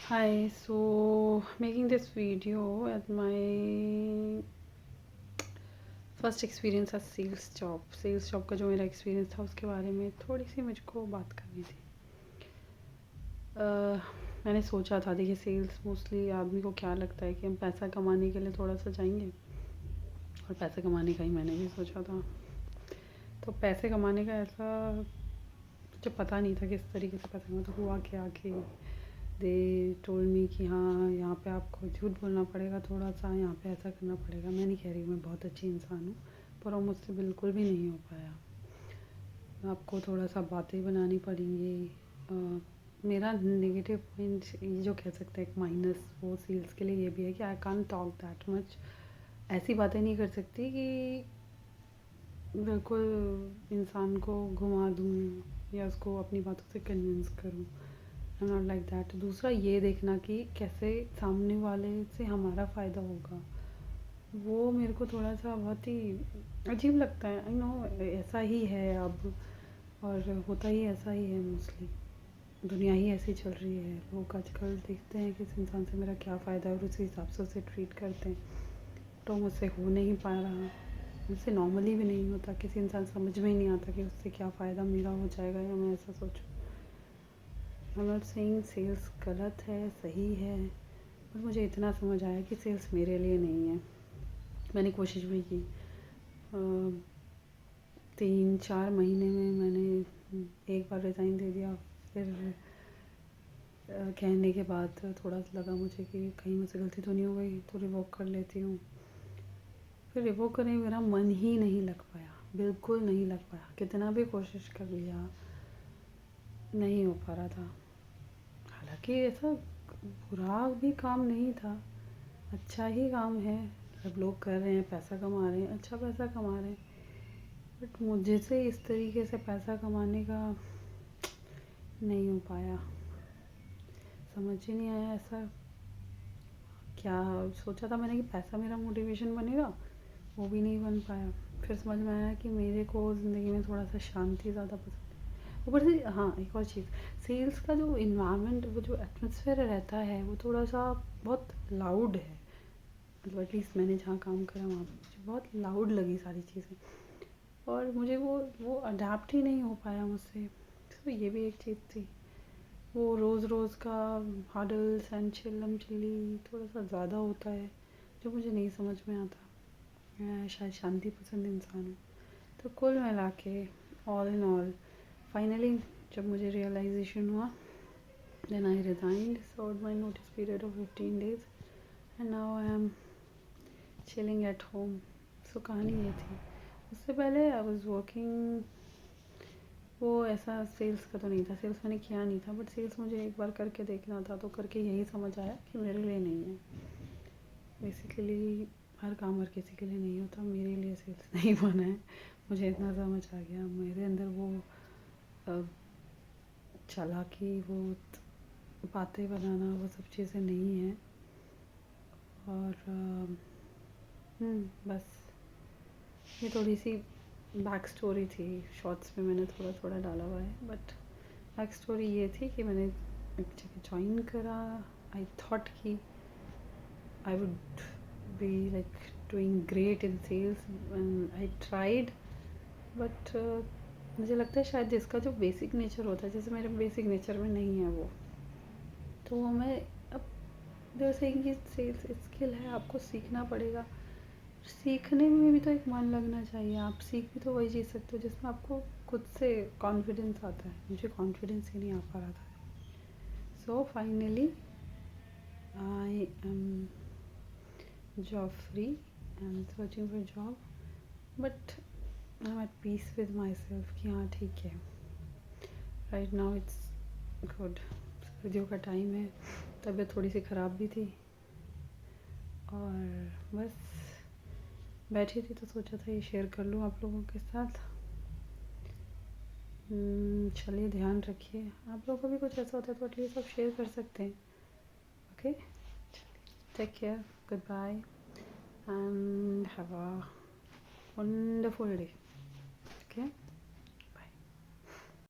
Hi, so making this video at my first experience था sales job का जो मेरा एक्सपीरियंस था उसके बारे में थोड़ी सी मुझको बात करनी थी। मैंने सोचा था, देखिए सेल्स मोस्टली आदमी को क्या लगता है कि हम पैसा कमाने के लिए थोड़ा सा जाएंगे, और पैसे कमाने का ही मैंने भी सोचा था। तो पैसे कमाने का ऐसा मुझे पता नहीं था किस तरीके से पैसा कमा, तो हुआ क्या कि दे टोल्ड मी कि हाँ यहाँ पे आपको झूठ बोलना पड़ेगा, थोड़ा सा यहाँ पे ऐसा करना पड़ेगा। मैं नहीं कह रही मैं बहुत अच्छी इंसान हूँ, पर वो मुझसे बिल्कुल भी नहीं हो पाया। आपको थोड़ा सा बातें बनानी पड़ेंगी। मेरा नेगेटिव पॉइंट ये जो कह सकते हैं एक माइनस वो सेल्स के लिए ये भी है कि I can't talk that much. ऐसी बातें नहीं कर सकती कि बिल्कुल इंसान को घुमा दूँ या उसको अपनी बातों से कन्विंस करूँ। आई एम नॉट लाइक दैट। दूसरा ये देखना कि कैसे सामने वाले से हमारा फ़ायदा होगा, वो मेरे को थोड़ा सा बहुत ही अजीब लगता है। आई नो ऐसा ही है अब, और होता ही ऐसा ही है मोस्टली। दुनिया ही ऐसी चल रही है, लोग आजकल देखते हैं कि इस इंसान से मेरा क्या फ़ायदा है और उसी हिसाब से उसे ट्रीट करते हैं। तो मुझसे हो नहीं पा रहा, मुझसे नॉर्मली भी नहीं होता। किसी इंसान समझ में ही नहीं आता कि उससे क्या फ़ायदा मेरा हो जाएगा या मैं ऐसा सोचूं। I am not saying sales गलत है, सही है, पर मुझे इतना समझ आया कि सेल्स मेरे लिए नहीं है। मैंने कोशिश भी की, 3-4 महीने में मैंने एक बार रिज़ाइन दे दिया। फिर कहने के बाद थोड़ा सा लगा मुझे कि कहीं मुझसे गलती तो नहीं हो गई, तो रिवोक कर लेती हूँ। फिर रिवोक करने में मेरा मन ही नहीं लग पाया, बिल्कुल नहीं लग पाया। कितना भी कोशिश कर लिया नहीं हो पा रहा था। हालांकि ऐसा बुरा भी काम नहीं था, अच्छा ही काम है। सब लोग कर रहे हैं, पैसा कमा रहे हैं, अच्छा पैसा कमा रहे हैं। बट मुझे से इस तरीके से पैसा कमाने का नहीं हो पाया, समझ ही नहीं आया। ऐसा क्या सोचा था मैंने कि पैसा मेरा मोटिवेशन बनेगा, वो भी नहीं बन पाया। फिर समझ में आया कि मेरे को ज़िंदगी में थोड़ा सा शांति ज़्यादा पसंद है। ऊपर से हाँ, एक और चीज़, सेल्स का जो इन्वायरमेंट, वो जो एटमॉस्फेयर रहता है वो थोड़ा सा बहुत लाउड है। मतलब एटलीस्ट मैंने जहाँ काम करा वहाँ पर मुझे बहुत लाउड लगी सारी चीज़ें, और मुझे वो अडेप्ट ही नहीं हो पाया मुझसे। तो ये भी एक चीज़ थी। वो रोज़ रोज़ का हडल्स एंड चिल्लम चिल्ली थोड़ा सा ज़्यादा होता है, जो मुझे नहीं समझ में आता। मैं शायद शांति पसंद इंसान हूँ। तो कुल मिला के ऑल इन ऑल फाइनली जब मुझे रियलाइजेशन हुआ, then I resigned, served my notice period of 15 days, and now I am chilling at home. So कहानी ये थी। उससे पहले आई वॉज वर्किंग, वो ऐसा सेल्स का तो नहीं था, सेल्स मैंने किया नहीं था, बट सेल्स मुझे एक बार करके देखना था। तो करके यही समझ आया कि मेरे लिए नहीं है। बेसिकली हर काम हर किसी के लिए नहीं होता, मेरे लिए सेल्स नहीं बना है। मुझे इतना समझ आ गया, मेरे अंदर वो चालाकी, वो बातें बनाना, वो सब चीज़ें नहीं है। और बस ये थोड़ी सी बैक स्टोरी थी। शॉर्ट्स में मैंने थोड़ा थोड़ा डाला हुआ है, बट बैक स्टोरी ये थी कि मैंने एक जगह ज्वाइन करा। आई थॉट कि I would be like doing great in sales, and I tried. But मुझे लगता है शायद जिसका जो बेसिक नेचर होता है, जैसे मेरे बेसिक नेचर में नहीं है वो, तो मैं अब जैसे कि सेल्स स्किल है, आपको सीखना पड़ेगा। सीखने में भी तो एक मन लगना चाहिए। आप सीख भी तो वही चीज़ सकते हो जिसमें आपको खुद से कॉन्फिडेंस आता है। मुझे कॉन्फिडेंस ही नहीं आ पा रहा था। So finally I am job free and searching for job, but I am at peace with myself कि हाँ ठीक है, राइट नाउ इट्स गुड। सर्दियों का टाइम है, तबीयत थोड़ी सी ख़राब भी थी, और बस बैठी थी तो सोचा था ये शेयर कर लूँ आप लोगों के साथ। चलिए, ध्यान रखिए। आप लोगों को भी कुछ ऐसा होता है तो एटलीस्ट आप शेयर कर सकते हैं। Okay, take care, good bye, and have a wonderful day. Okay.